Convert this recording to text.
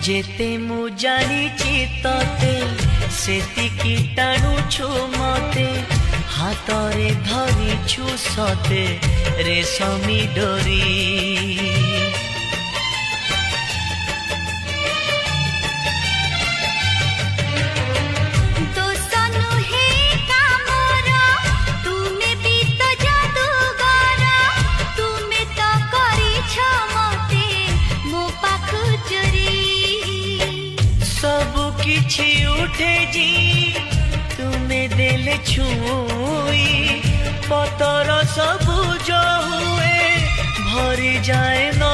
जेते मु जानिची तते सेतिकी टाणुछु मते हातरे धरिछु सते रेशमी डोरी। किछि उठे जी तुम्हें देले छुई पतर सबुज हुए भरी जाए न